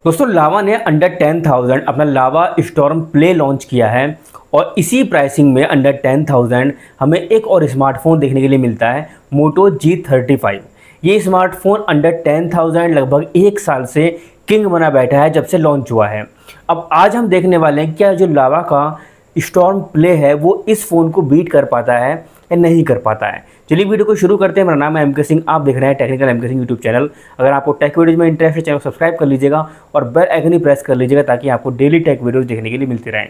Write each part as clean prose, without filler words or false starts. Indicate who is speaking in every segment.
Speaker 1: दोस्तों लावा ने अंडर 10,000 अपना लावा स्टॉर्म प्ले लॉन्च किया है और इसी प्राइसिंग में अंडर 10,000 हमें एक और स्मार्टफोन देखने के लिए मिलता है मोटो G35। ये स्मार्टफोन अंडर 10,000 लगभग एक साल से किंग बना बैठा है जब से लॉन्च हुआ है। अब आज हम देखने वाले हैं क्या जो लावा का स्टॉर्म प्ले है वो इस फ़ोन को बीट कर पाता है या नहीं कर पाता है। चलिए वीडियो को शुरू करते हैं। मेरा नाम है MK सिंह, आप देख रहे हैं technical MK Singh YouTube channel. अगर आपको टेक वीडियोज़ में इंटरेस्ट है चैनल को सब्सक्राइब कर लीजिएगा और बेल आइकन ही प्रेस कर लीजिएगा ताकि आपको डेली टेक वीडियोज़ देखने के लिए मिलती रहें।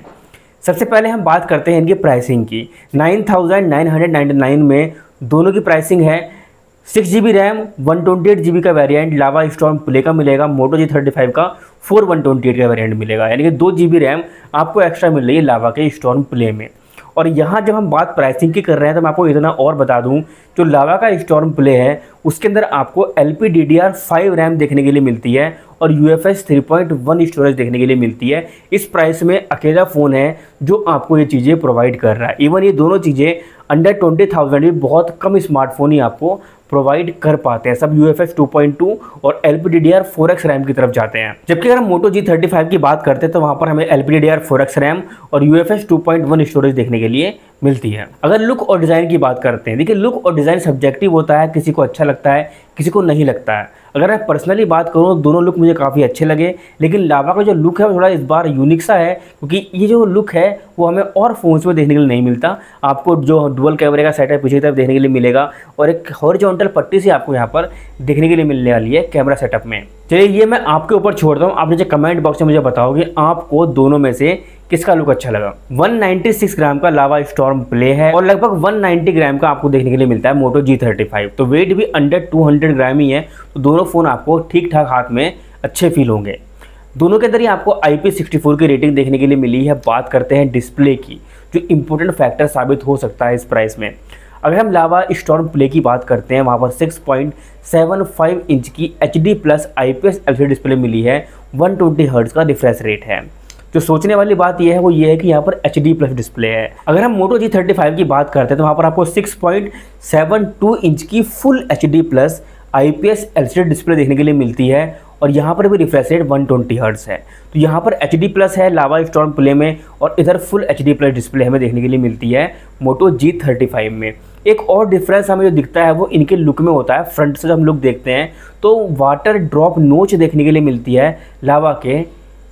Speaker 1: सबसे पहले हम बात करते हैं इनकी प्राइसिंग की। 9,999 में दोनों की प्राइसिंग है। 6GB रैम 128GB का वेरिएंट लावा स्टॉर्म प्ले का मिलेगा, मोटो G35 का 4128 का वेरिएंट मिलेगा, यानी कि 2GB रैम आपको एक्स्ट्रा मिल रही है लावा के स्टॉर्म प्ले में। और यहाँ जब हम बात प्राइसिंग की कर रहे हैं तो मैं आपको इतना और बता दूं, जो लावा का स्टॉर्म प्ले है उसके अंदर आपको LPDDR5 रैम देखने के लिए मिलती है और UFS 3.1 स्टोरेज देखने के लिए मिलती है। इस प्राइस में अकेला फ़ोन है जो आपको ये चीज़ें प्रोवाइड कर रहा है। इवन ये दोनों चीज़ें अंडर 20,000 भी बहुत कम स्मार्टफोन ही आपको प्रोवाइड कर पाते हैं। सब UFS 2.2 और LPDDR4X रैम की तरफ जाते हैं। जबकि अगर हम मोटो G35 की बात करते हैं तो वहाँ पर हमें LPDDR4X रैम और UFS 2.1 स्टोरेज देखने के लिए मिलती है। अगर लुक और डिज़ाइन की बात करते हैं, देखिए लुक और डिज़ाइन सब्जेक्टिव होता है, किसी को अच्छा लगता है किसी को नहीं लगता है। अगर मैं पर्सनली बात करूँ दोनों लुक मुझे काफ़ी अच्छे लगे, लेकिन लावा का जो लुक है वो थोड़ा इस बार यूनिक सा है क्योंकि ये जो लुक है वो हमें और फोन्स में देखने के लिए नहीं मिलता। आपको जो डुअल कैमरे का सेटअप पीछे की तरफ देखने के लिए मिलेगा और एक हॉरिजॉन्टल पट्टी से आपको यहाँ पर देखने के लिए मिलने वाली है कैमरा सेटअप में। चलिए ये मैं आपके ऊपर छोड़ता हूँ, आप नीचे कमेंट बॉक्स में मुझे बताओ कि आपको दोनों में से किसका लुक अच्छा लगा। 196 ग्राम का लावा स्टॉर्म प्ले है और लगभग 190 ग्राम का आपको देखने के लिए मिलता है मोटो G35। तो वेट भी अंडर 200 ग्राम ही है, तो दोनों फ़ोन आपको ठीक ठाक हाथ में अच्छे फील होंगे। दोनों के अंदर ही आपको IP64 की रेटिंग देखने के लिए मिली है। बात करते हैं डिस्प्ले की, जो इंपॉर्टेंट फैक्टर साबित हो सकता है इस प्राइस में। अगर हम लावा स्टॉर्म प्ले की बात करते हैं वहाँ पर 6.75 इंच की HD+ IPS LCD डिस्प्ले मिली है, 120 हर्ट्ज़ का रिफ्रेश रेट है। जो सोचने वाली बात यह है वो ये है कि यहाँ पर HD+ डिस्प्ले है। अगर हम मोटो G35 की बात करते हैं तो वहाँ पर आपको 6.72 इंच की full HD+ IPS LCD display देखने के लिए मिलती है और यहाँ पर भी रिफ्रेश रेट 120 हर्ट्ज़ है। तो यहाँ पर HD+ है लावा स्टॉर्म प्ले में और इधर फुल HD+ डिस्प्ले हमें देखने के लिए मिलती है मोटो G35 में। एक और डिफरेंस हमें जो दिखता है वो इनके लुक में होता है। फ्रंट से जब हम लुक देखते हैं तो वाटर ड्रॉप नोच देखने के लिए मिलती है लावा के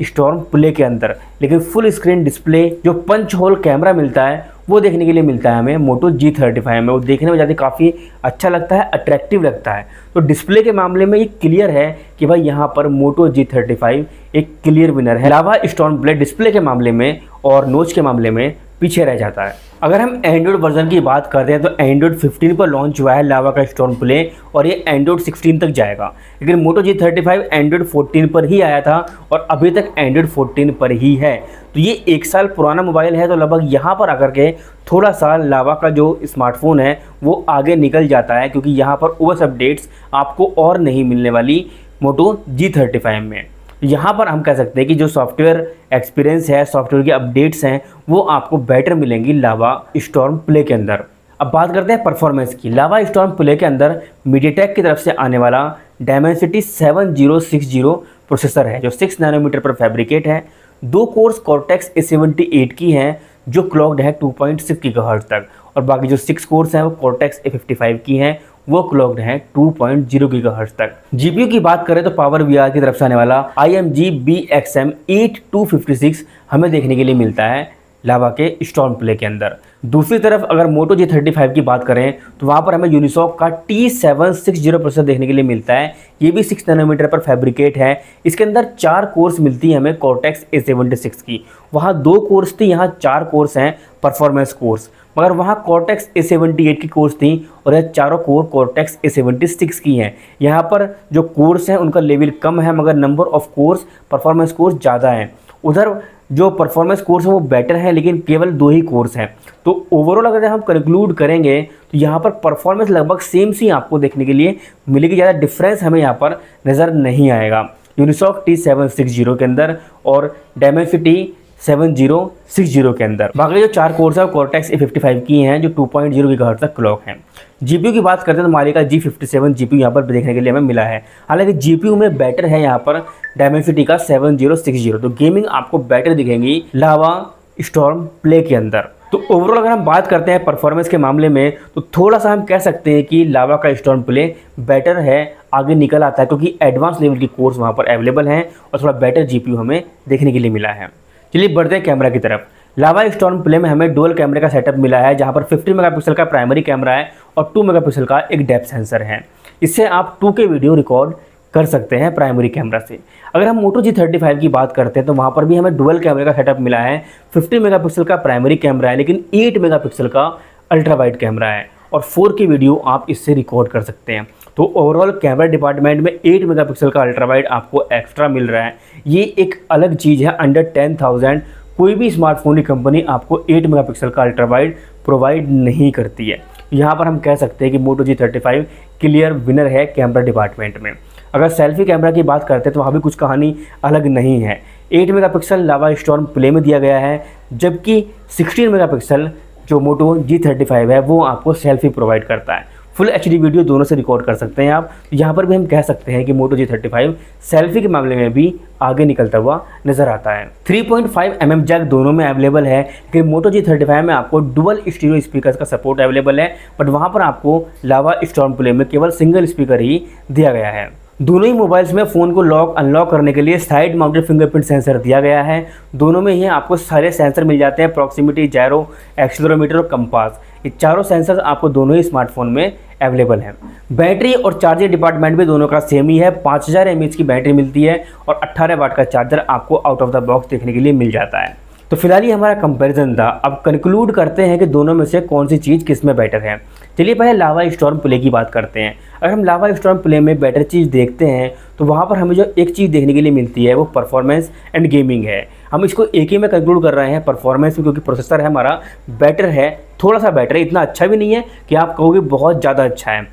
Speaker 1: स्टॉर्म प्ले के अंदर, लेकिन फुल स्क्रीन डिस्प्ले जो पंच होल कैमरा मिलता है वो देखने के लिए मिलता है हमें मोटो G35 में। वो देखने में ज़्यादा काफ़ी अच्छा लगता है, अट्रैक्टिव लगता है। तो डिस्प्ले के मामले में ये क्लियर है कि भाई यहाँ पर मोटो G35 एक क्लियर विनर है। लावा स्टॉर्म प्ले डिस्प्ले के मामले में और नोच के मामले में पीछे रह जाता है। अगर हम एंड्रॉयड वर्जन की बात करते हैं तो एंड्रॉयड 15 पर लॉन्च हुआ है लावा का स्टॉर्म प्ले और ये एंड्रॉयड 16 तक जाएगा, लेकिन मोटो G35 एंड्रॉयड 14 पर ही आया था और अभी तक एंड्रॉयड 14 पर ही है। तो ये एक साल पुराना मोबाइल है, तो लगभग यहाँ पर आकर के थोड़ा सा लावा का जो स्मार्टफोन है वो आगे निकल जाता है, क्योंकि यहाँ पर ओएस अपडेट्स आपको और नहीं मिलने वाली मोटो G35 में। यहाँ पर हम कह सकते हैं कि जो सॉफ्टवेयर एक्सपीरियंस है, सॉफ्टवेयर के अपडेट्स हैं वो आपको बेटर मिलेंगी लावा स्टॉर्म प्ले के अंदर। अब बात करते हैं परफॉर्मेंस की। लावा स्टॉर्म प्ले के अंदर मीडियाटेक की तरफ से आने वाला डायमेंसिटी 7060 प्रोसेसर है जो 6 नैनोमीटर पर फैब्रिकेट है। 2 कोर्स कॉर्टेक्स A78 की हैं जो क्लॉक्ड है 2.6 GHz तक, और बाकी जो 6 कोर्स हैं वो कॉर्टेक्स A55 की हैं, वो क्लॉक्ड है 2.0 GHz तक। जीपीयू की बात करें तो पावर VR की तरफ से आने वाला IMG BXM 8256 हमें देखने के लिए मिलता है लावा के स्टॉर्म प्ले के अंदर। दूसरी तरफ अगर मोटो G35 की बात करें तो वहाँ पर हमें यूनिसॉक का T760 प्रोसेसर देखने के लिए मिलता है। ये भी 6 नैनोमीटर पर फैब्रिकेट है। इसके अंदर 4 कोर्स मिलती है हमें कॉर्टेक्स A76 की। वहाँ 2 कोर्स थी, यहाँ 4 कोर्स हैं परफॉर्मेंस कोर्स, मगर वहाँ कॉर्टेक्स A78 की कोर्स थी और यह चारों कोर कॉर्टेक्स A76 की हैं। यहाँ पर जो कोर्स हैं उनका लेवल कम है मगर number of course performance course ज़्यादा हैं। उधर जो परफॉर्मेंस कोर्स है वो बेटर है, लेकिन केवल 2 ही कोर्स हैं। तो ओवरऑल अगर हम कंक्लूड करेंगे तो यहाँ पर परफॉर्मेंस लगभग सेम सी आपको देखने के लिए मिलेगी, ज़्यादा डिफरेंस हमें यहाँ पर नज़र नहीं आएगा यूनिसॉक T760 के अंदर और डायमेंसिटी 7060 के अंदर। बाकी जो 4 कोर्स है कॉर्टेक्स A55 की हैं जो 2.0 गीगाहर्ट्ज़ तक क्लॉक है। जीपीयू की बात करते हैं तो मालिका G57 जीपीयू यहाँ पर देखने के लिए हमें मिला है। हालांकि जीपीयू में बेटर है यहाँ पर डायमेंसिटी का 7060, तो गेमिंग आपको बेटर दिखेंगी लावा स्टॉर्म प्ले के अंदर। तो ओवरऑल अगर हम बात करते हैं परफॉर्मेंस के मामले में तो थोड़ा सा हम कह सकते हैं कि लावा का स्टॉर्म प्ले बेटर है, आगे निकल आता है क्योंकि एडवांस लेवल की कोर्स वहाँ पर अवेलेबल हैं और थोड़ा बेटर जीपीयू हमें देखने के लिए मिला है। चलिए बढ़ते हैं कैमरा की तरफ। लावा स्टॉर्म प्ले में हमें डुअल कैमरे का सेटअप मिला है जहाँ पर 50 मेगापिक्सल का प्राइमरी कैमरा है और 2 मेगापिक्सल का एक डेप्थ सेंसर है। इससे आप 2K वीडियो रिकॉर्ड कर सकते हैं प्राइमरी कैमरा से। अगर हम मोटो G35 की बात करते हैं तो वहाँ पर भी हमें डुअल कैमरे का सेटअप मिला है। 50 मेगापिक्सल का प्राइमरी कैमरा है लेकिन 8 मेगापिक्सल का अल्ट्रा वाइड कैमरा है और 4K वीडियो आप इससे रिकॉर्ड कर सकते हैं। तो ओवरऑल कैमरा डिपार्टमेंट में 8 मेगापिक्सल का अल्ट्रा वाइड आपको एक्स्ट्रा मिल रहा है। ये एक अलग चीज़ है। अंडर 10,000 कोई भी स्मार्टफोन की कंपनी आपको 8 मेगापिक्सल का अल्ट्रा वाइड प्रोवाइड नहीं करती है। यहाँ पर हम कह सकते हैं कि मोटो G35 क्लियर विनर है कैमरा डिपार्टमेंट में। अगर सेल्फी कैमरा की बात करते हैं तो वहाँ भी कुछ कहानी अलग नहीं है। 8 मेगापिक्सल लावा स्टॉर्म प्ले में दिया गया है जबकि 16 मेगापिक्सल जो मोटो G35 है वो आपको सेल्फी प्रोवाइड करता है। फुल HD वीडियो दोनों से रिकॉर्ड कर सकते हैं आप। यहाँ पर भी हम कह सकते हैं कि मोटो G35 सेल्फी के मामले में भी आगे निकलता हुआ नजर आता है। 3.5 mm जैक दोनों में अवेलेबल है लेकिन मोटो G35 में आपको डुअल स्टीरियो स्पीकर्स का सपोर्ट अवेलेबल है, बट वहाँ पर आपको लावा स्टॉर्म प्ले में केवल सिंगल स्पीकर ही दिया गया है। दोनों ही मोबाइल्स में फ़ोन को लॉक अनलॉक करने के लिए साइड माउंटेड फिंगरप्रिंट सेंसर दिया गया है। दोनों में ही आपको सारे सेंसर मिल जाते हैं, प्रॉक्सिमिटी, जायरो, एक्सीलरोमीटर और कंपास। ये चारों सेंसर आपको दोनों ही स्मार्टफोन में अवेलेबल हैं। बैटरी और चार्जर डिपार्टमेंट भी दोनों का सेम ही है। 5000 mAh की बैटरी मिलती है और 18 वाट का चार्जर आपको आउट ऑफ द बॉक्स देखने के लिए मिल जाता है। तो फिलहाल ये हमारा कंपैरिजन था। अब कंक्लूड करते हैं कि दोनों में से कौन सी चीज़ किस में बेटर है। चलिए पहले लावा स्टॉर्म प्ले की बात करते हैं। अगर हम लावा स्टॉर्म प्ले में बेटर चीज़ देखते हैं तो वहाँ पर हमें जो एक चीज़ देखने के लिए मिलती है वो परफॉर्मेंस एंड गेमिंग है। हम इसको एक ही में कंक्लूड कर रहे हैं परफॉर्मेंस में, क्योंकि प्रोसेसर है हमारा बेटर है, थोड़ा सा बेटर है, इतना अच्छा भी नहीं है कि आप कहोगे बहुत ज़्यादा अच्छा है।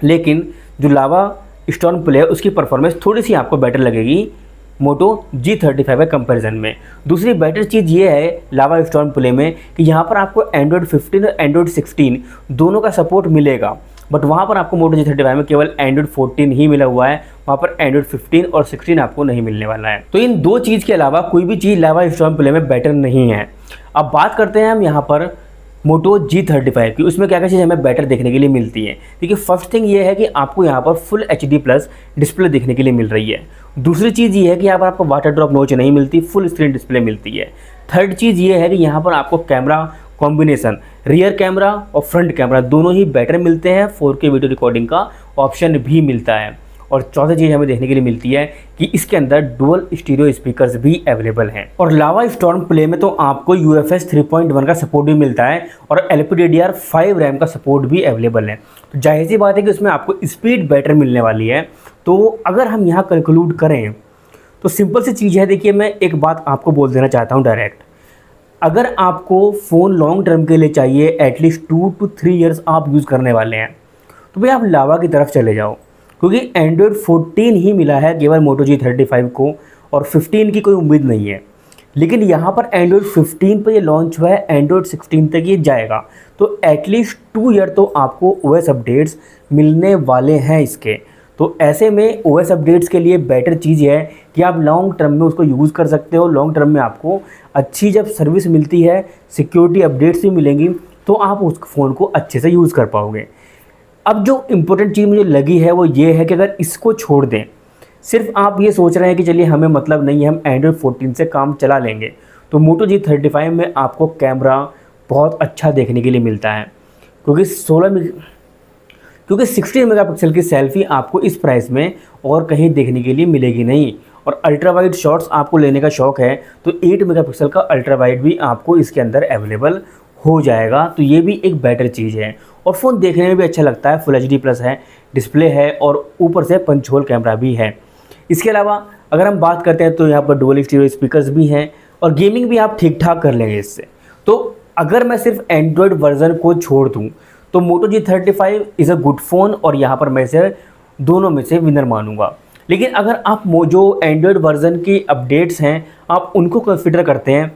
Speaker 1: लेकिन जो लावा स्टॉर्म प्ले है उसकी परफॉर्मेंस थोड़ी सी आपको बेटर लगेगी मोटो G35 के कंपैरिजन में। दूसरी बेटर चीज़ ये है लावा स्टॉर्म प्ले में कि यहाँ पर आपको एंड्रॉयड 15 और एंड्रॉयड 16 दोनों का सपोर्ट मिलेगा, बट वहाँ पर आपको मोटो G35 में केवल एंड्रॉयड 14 ही मिला हुआ है, वहाँ पर एंड्रॉयड 15 और 16 आपको नहीं मिलने वाला है। तो इन दो चीज़ के अलावा कोई भी चीज़ लावा स्टॉर्म प्ले में बेटर नहीं है। अब बात करते हैं हम यहाँ पर मोटो G35 की, उसमें क्या क्या चीज़ हमें बेटर देखने के लिए मिलती है। देखिए फर्स्ट थिंग ये है कि आपको यहाँ पर फुल HD प्लस डिस्प्ले देखने के लिए मिल रही है। दूसरी चीज़ ये है कि यहाँ पर आपको वाटर ड्रॉप नोच नहीं मिलती, फुल स्क्रीन डिस्प्ले मिलती है। थर्ड चीज़ ये है कि यहाँ पर आपको कैमरा कॉम्बिनेशन रियर कैमरा और फ्रंट कैमरा दोनों ही बेटर मिलते हैं। 4K वीडियो रिकॉर्डिंग का ऑप्शन भी मिलता है। और चौथी चीज़ हमें देखने के लिए मिलती है कि इसके अंदर डुअल स्टीरियो स्पीकर्स भी अवेलेबल हैं। और लावा स्टॉर्म प्ले में तो आपको UFS 3.1 का सपोर्ट भी मिलता है और LPDDR5 रैम का सपोर्ट भी अवेलेबल है। तो जाहिर सी बात है कि उसमें आपको स्पीड बेटर मिलने वाली है। तो अगर हम यहाँ कंक्लूड करें तो सिंपल सी चीज़ है। देखिए मैं एक बात आपको बोल देना चाहता हूँ डायरेक्ट, अगर आपको फ़ोन लॉन्ग टर्म के लिए चाहिए, एटलीस्ट 2 to 3 ईयर्स आप यूज़ करने वाले हैं, तो भाई आप लावा की तरफ चले जाओ, क्योंकि एंड्रॉयड 14 ही मिला है केवल मोटो G35 को और 15 की कोई उम्मीद नहीं है। लेकिन यहाँ पर एंड्रॉयड 15 पर ये लॉन्च हुआ है, एंड्रॉयड 16 तक ये जाएगा, तो एटलीस्ट 2 ईयर तो आपको OS अपडेट्स मिलने वाले हैं इसके। तो ऐसे में OS अपडेट्स के लिए बेटर चीज़ है कि आप लॉन्ग टर्म में उसको यूज़ कर सकते हो। लॉन्ग टर्म में आपको अच्छी जब सर्विस मिलती है, सिक्योरिटी अपडेट्स भी मिलेंगी, तो आप उस फ़ोन को अच्छे से यूज़ कर पाओगे। अब जो इम्पोर्टेंट चीज़ मुझे लगी है वो ये है कि अगर इसको छोड़ दें, सिर्फ आप ये सोच रहे हैं कि चलिए हमें मतलब नहीं है, हम एंड्रॉयड 14 से काम चला लेंगे, तो मोटो G35 में आपको कैमरा बहुत अच्छा देखने के लिए मिलता है, क्योंकि 16 मेगापिक्सल की सेल्फी आपको इस प्राइस में और कहीं देखने के लिए मिलेगी नहीं। और अल्ट्रा वाइड शॉट्स आपको लेने का शौक़ है तो 8 मेगापिक्सल का अल्ट्रा वाइड भी आपको इसके अंदर अवेलेबल हो जाएगा। तो ये भी एक बेटर चीज़ है और फ़ोन देखने में भी अच्छा लगता है। फुल HD प्लस है, डिस्प्ले है और ऊपर से पंच होल कैमरा भी है। इसके अलावा अगर हम बात करते हैं तो यहाँ पर डुअल स्टीरियो स्पीकर्स भी हैं और गेमिंग भी आप ठीक ठाक कर लेंगे इससे। तो अगर मैं सिर्फ एंड्रॉयड वर्जन को छोड़ दूँ तो मोटो G35 is a good phone और यहाँ पर मैं इसे दोनों में से विनर मानूंगा। लेकिन अगर आप जो एंड्रॉयड वर्जन की अपडेट्स हैं आप उनको कंसिडर करते हैं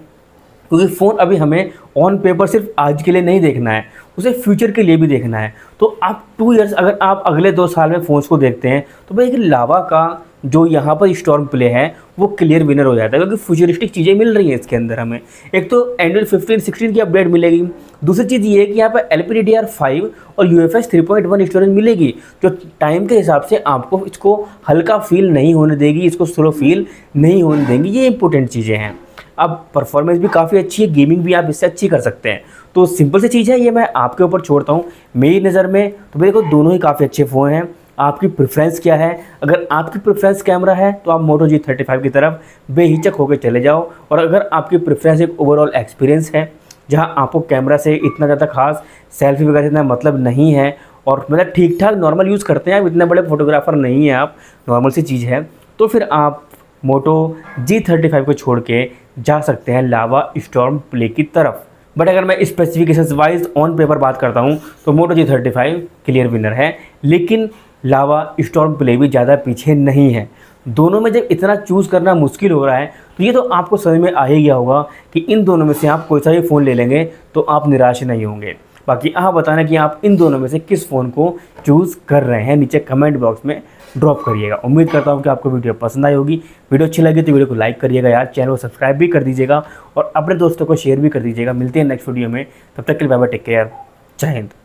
Speaker 1: क्योंकि फ़ोन अभी हमें ऑन पेपर सिर्फ आज के लिए नहीं देखना है, उसे फ्यूचर के लिए भी देखना है। तो आप 2 ईयर्स अगर आप अगले 2 साल में फ़ोन्स को देखते हैं तो भाई एक लावा का जो यहाँ पर स्टॉर्म प्ले है वो क्लियर विनर हो जाता है, क्योंकि फ्यूचरिस्टिक चीज़ें मिल रही हैं इसके अंदर हमें। एक तो एंड्रॉइड 15, 16 की अपडेट मिलेगी। दूसरी चीज़ ये है कि यहाँ पर LPDDR5 और UFS 3.1 स्टोरेज मिलेगी, जो टाइम के हिसाब से आपको इसको हल्का फील नहीं होने देगी, इसको स्लो फील नहीं होने देंगी। ये इंपॉर्टेंट चीज़ें हैं। अब परफॉर्मेंस भी काफ़ी अच्छी है, गेमिंग भी आप इससे अच्छी कर सकते हैं। तो सिंपल सी चीज़ है, ये मैं आपके ऊपर छोड़ता हूँ। मेरी नज़र में तो मेरे को दोनों ही काफ़ी अच्छे फ़ोन हैं। आपकी प्रेफरेंस क्या है? अगर आपकी प्रेफरेंस कैमरा है तो आप मोटो G35 की तरफ बेहिचक होकर चले जाओ, और अगर आपकी प्रेफरेंस एक ओवरऑल एक्सपीरियंस है जहाँ आपको कैमरा से इतना ज़्यादा खास सेल्फी वगैरह इतना मतलब नहीं है, और मतलब ठीक ठाक नॉर्मल यूज़ करते हैं आप, इतने बड़े फोटोग्राफर नहीं हैं आप, नॉर्मल सी चीज़ है, तो फिर आप मोटो G35 को छोड़ के जा सकते हैं लावा स्टॉर्म प्ले की तरफ। बट अगर मैं स्पेसिफिकेशंस वाइज ऑन पेपर बात करता हूँ तो मोटो G35 क्लियर विनर है, लेकिन लावा स्टॉर्म प्ले भी ज़्यादा पीछे नहीं है। दोनों में जब इतना चूज़ करना मुश्किल हो रहा है तो ये तो आपको समझ में आ ही गया होगा कि इन दोनों में से आप कोई सा भी फ़ोन ले लेंगे तो आप निराश नहीं होंगे। बाकी आप बताना कि आप इन दोनों में से किस फ़ोन को चूज़ कर रहे हैं, नीचे कमेंट बॉक्स में ड्रॉप करिएगा। उम्मीद करता हूँ कि आपको वीडियो पसंद आई होगी। वीडियो अच्छी लगी तो वीडियो को लाइक करिएगा यार, चैनल को सब्सक्राइब भी कर दीजिएगा और अपने दोस्तों को शेयर भी कर दीजिएगा। मिलते हैं नेक्स्ट वीडियो में, तब तक के लिए बाय बाय, टेक केयर, जय हिंद।